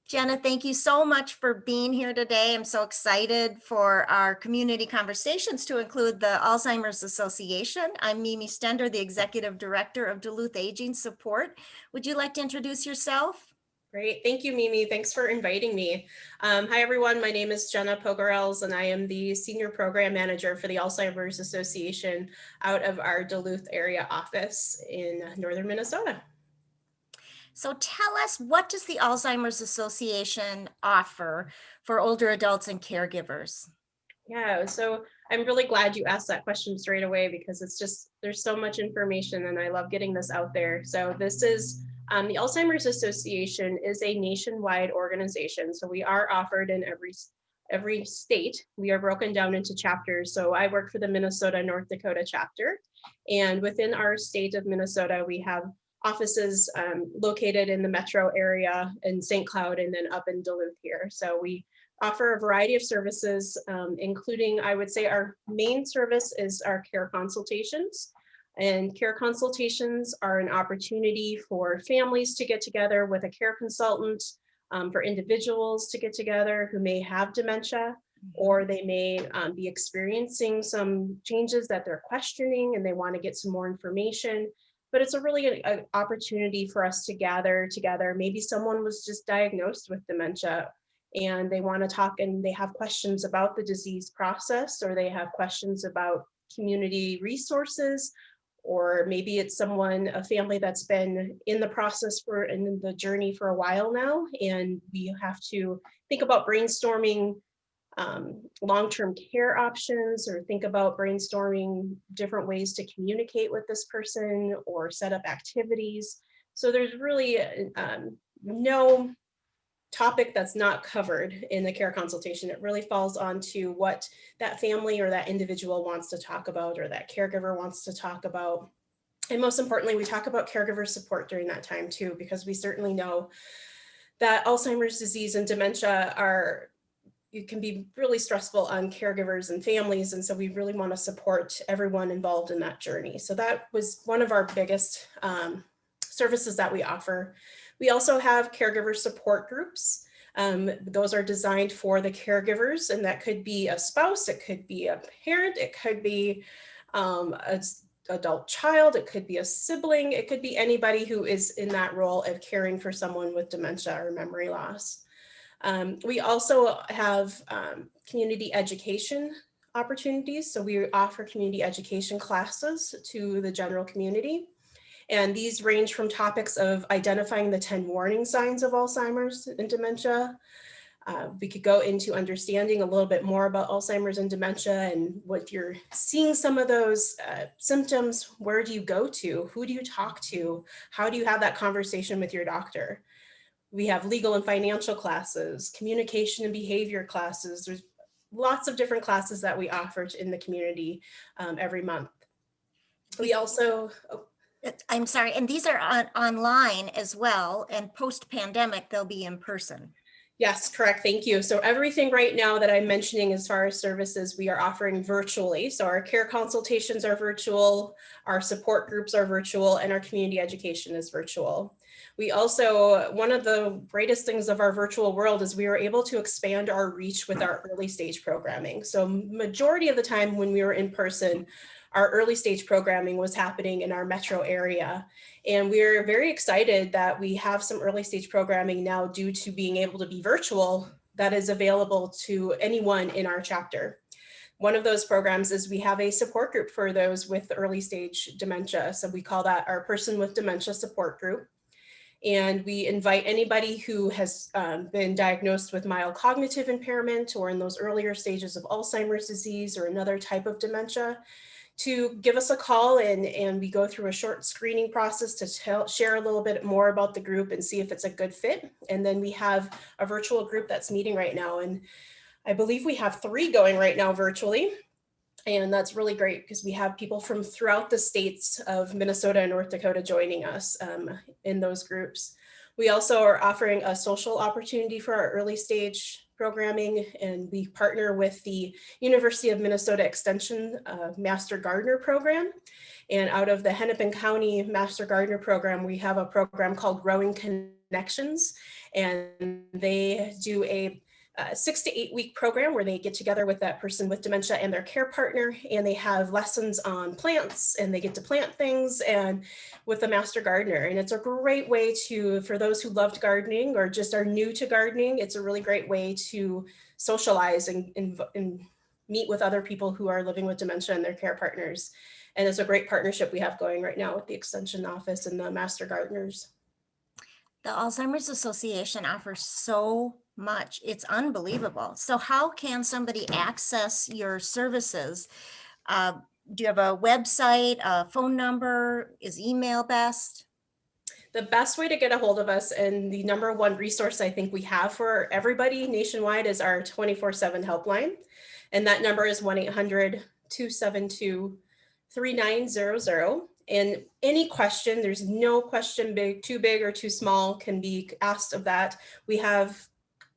Jenna, thank you so much for being here today. I'm so excited for our community conversations to include the Alzheimer's Association. I'm Mimi Stender, the Executive Director of Duluth Aging Support. Would you like to introduce yourself? Great. Thank you, Mimi. Thanks for inviting me. Hi, everyone. My name is Jenna Pogarels, and I am the Senior Program Manager for the Alzheimer's Association out of our Duluth area office in northern Minnesota. So tell us, what does the Alzheimer's Association offer for older adults and caregivers? Yeah, so I'm really glad you asked that question straight away because there's so much information and I love getting this out there. So this is the Alzheimer's Association is a nationwide organization. So we are offered in every state. We are broken down into chapters. So I work for the Minnesota North Dakota chapter. And within our state of Minnesota, we have offices located in the metro area in St. Cloud and then up in Duluth here. So we offer a variety of services, including, I would say our main service is our care consultations. And care consultations are an opportunity for families to get together with a care consultant, for individuals to get together who may have dementia, or they may be experiencing some changes that they're questioning and they want to get some more information. But it's a really an opportunity for us to gather together. Maybe someone was just diagnosed with dementia and they want to talk and they have questions about the disease process, or they have questions about community resources, or maybe it's a family that's been in the process in the journey for a while now, and we have to think about brainstorming long-term care options, or think about brainstorming different ways to communicate with this person or set up activities. So there's really no topic that's not covered in the care consultation. It really falls onto what that family or that individual wants to talk about or that caregiver wants to talk about. And most importantly, we talk about caregiver support during that time too, because we certainly know that Alzheimer's disease and dementia it can be really stressful on caregivers and families. And so we really want to support everyone involved in that journey. So that was one of our biggest services that we offer. We also have caregiver support groups. Those are designed for the caregivers, and that could be a spouse, it could be a parent, it could be an adult child, it could be a sibling, it could be anybody who is in that role of caring for someone with dementia or memory loss. We also have community education opportunities. So we offer community education classes to the general community. And these range from topics of identifying the 10 warning signs of Alzheimer's and dementia. We could go into understanding a little bit more about Alzheimer's and dementia, and what you're seeing some of those symptoms, where do you go to? Who do you talk to? How do you have that conversation with your doctor? We have legal and financial classes, communication and behavior classes. There's lots of different classes that we offer in the community every month. We also, I'm sorry, and these are online as well, and post-pandemic, they'll be in person. Yes, correct. Thank you. So everything right now that I'm mentioning as far as services, we are offering virtually. So our care consultations are virtual, our support groups are virtual, and our community education is virtual. We also, one of the greatest things of our virtual world is we were able to expand our reach with our early stage programming. So majority of the time when we were in person, our early stage programming was happening in our metro area. And we're very excited that we have some early stage programming now due to being able to be virtual that is available to anyone in our chapter. One of those programs is we have a support group for those with early stage dementia. So we call that our Person with Dementia Support Group. And we invite anybody who has been diagnosed with mild cognitive impairment or in those earlier stages of Alzheimer's disease or another type of dementia to give us a call, and we go through a short screening process to share a little bit more about the group and see if it's a good fit. And then we have a virtual group that's meeting right now. And I believe we have 3 going right now virtually. And that's really great because we have people from throughout the states of Minnesota and North Dakota joining us in those groups. We also are offering a social opportunity for our early stage programming, and we partner with the University of Minnesota Extension Master Gardener Program. And out of the Hennepin County Master Gardener Program, we have a program called Growing Connections connections, and they do a 6 to 8 week program where they get together with that person with dementia and their care partner, and they have lessons on plants, and they get to plant things and with a master gardener. And it's a great way to, for those who loved gardening or just are new to gardening, it's a really great way to socialize and meet with other people who are living with dementia and their care partners. And it's a great partnership we have going right now with the Extension Office and the Master Gardeners. The Alzheimer's Association offers so much. It's unbelievable. So how can somebody access your services? Uh, do you have a website, a phone number? Is email best? The best way to get a hold of us, and the number one resource I think we have for everybody nationwide, is our 24/7 helpline. And that number is 1-800-272-3900. And any question, there's no question too big or too small can be asked of that. We have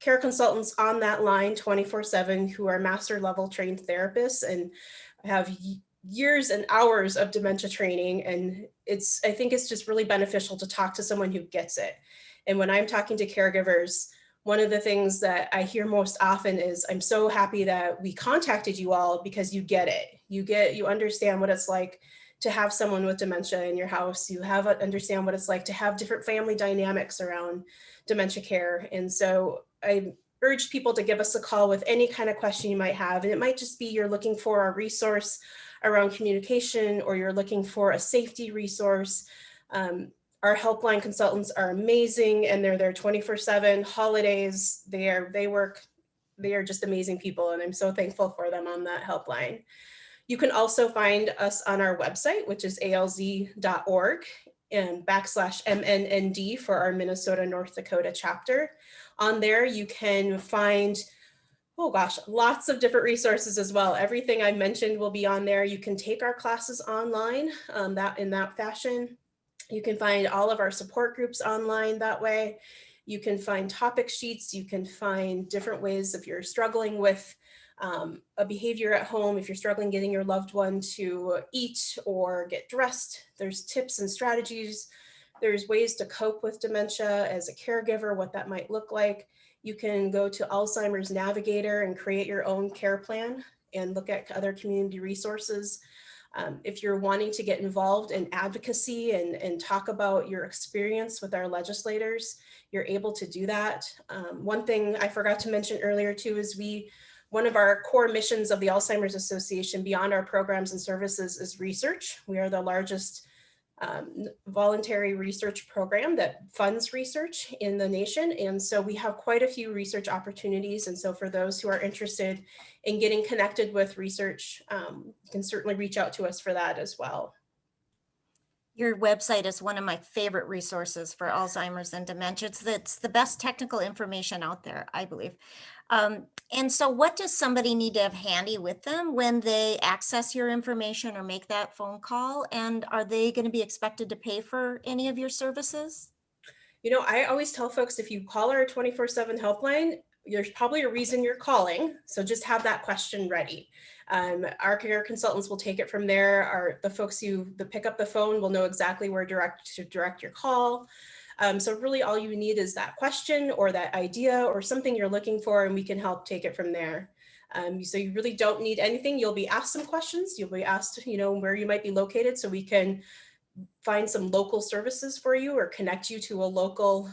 care consultants on that line 24/7 who are master level trained therapists and have years and hours of dementia training. And I think it's just really beneficial to talk to someone who gets it. And when I'm talking to caregivers, one of the things that I hear most often is, I'm so happy that we contacted you all because you get it. You understand what it's like to have someone with dementia in your house. You understand what it's like to have different family dynamics around dementia care. And so I urge people to give us a call with any kind of question you might have. And it might just be you're looking for a resource around communication, or you're looking for a safety resource. Our helpline consultants are amazing, and they're there 24/7. Holidays, they are just amazing people, and I'm so thankful for them on that helpline. You can also find us on our website, which is alz.org, and /MNND for our Minnesota, North Dakota chapter. On there, you can find, oh gosh, lots of different resources as well. Everything I mentioned will be on there. You can take our classes online in that fashion. You can find all of our support groups online that way. You can find topic sheets. You can find different ways if you're struggling with a behavior at home, if you're struggling getting your loved one to eat or get dressed, there's tips and strategies. There's ways to cope with dementia as a caregiver, what that might look like. You can go to Alzheimer's Navigator and create your own care plan and look at other community resources. If you're wanting to get involved in advocacy and talk about your experience with our legislators, you're able to do that. One thing I forgot to mention earlier too is one of our core missions of the Alzheimer's Association, beyond our programs and services, is research. We are the largest voluntary research program that funds research in the nation. And so we have quite a few research opportunities. And so for those who are interested in getting connected with research, you can certainly reach out to us for that as well. Your website is one of my favorite resources for Alzheimer's and dementia. It's the best technical information out there, I believe. And so what does somebody need to have handy with them when they access your information or make that phone call? And are they going to be expected to pay for any of your services? I always tell folks, if you call our 24/7 helpline, there's probably a reason you're calling. So just have that question ready. Our care consultants will take it from there. The folks that pick up the phone will know exactly where to direct your call. So really all you need is that question or that idea or something you're looking for, and we can help take it from there. So you really don't need anything. You'll be asked some questions. You'll be asked, where you might be located, so we can find some local services for you or connect you to a local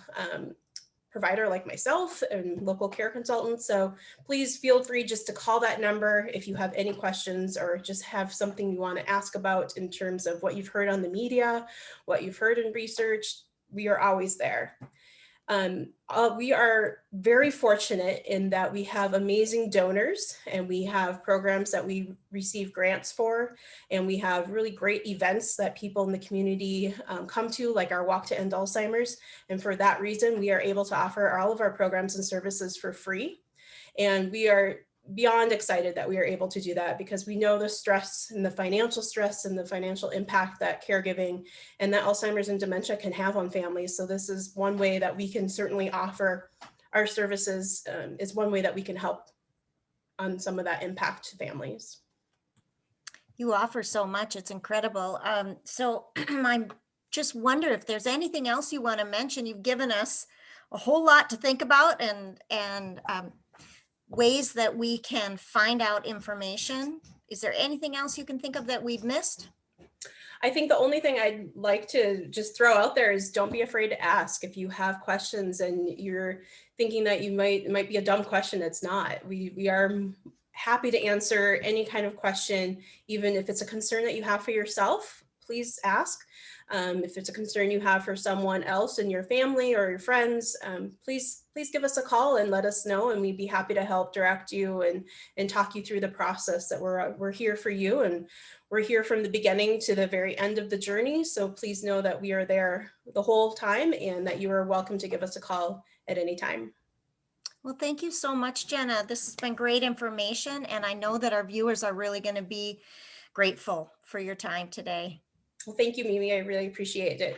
provider like myself and local care consultants. So please feel free just to call that number if you have any questions or just have something you want to ask about in terms of what you've heard on the media, what you've heard in research. We are always there. We are very fortunate in that we have amazing donors, and we have programs that we receive grants for, and we have really great events that people in the community come to, like our Walk to End Alzheimer's. And for that reason, we are able to offer all of our programs and services for free. And we are beyond excited that we are able to do that, because we know the stress and the financial impact that caregiving and that Alzheimer's and dementia can have on families. So this is one way that we can certainly offer our services, is one way that we can help on some of that impact to families. You offer so much. It's incredible. So I'm just wonder if there's anything else you want to mention. You've given us a whole lot to think about, and ways that we can find out information. Is there anything else you can think of that we've missed? I think the only thing I'd like to just throw out there is don't be afraid to ask. If you have questions and you're thinking that it might be a dumb question, it's not. We are happy to answer any kind of question, even if it's a concern that you have for yourself, please ask. If it's a concern you have for someone else in your family or your friends, please give us a call and let us know, and we'd be happy to help direct you and talk you through the process. That we're here for you, and we're here from the beginning to the very end of the journey. So please know that we are there the whole time and that you are welcome to give us a call at any time. Well, thank you so much, Jenna. This has been great information, and I know that our viewers are really going to be grateful for your time today. Well, thank you, Mimi. I really appreciate it.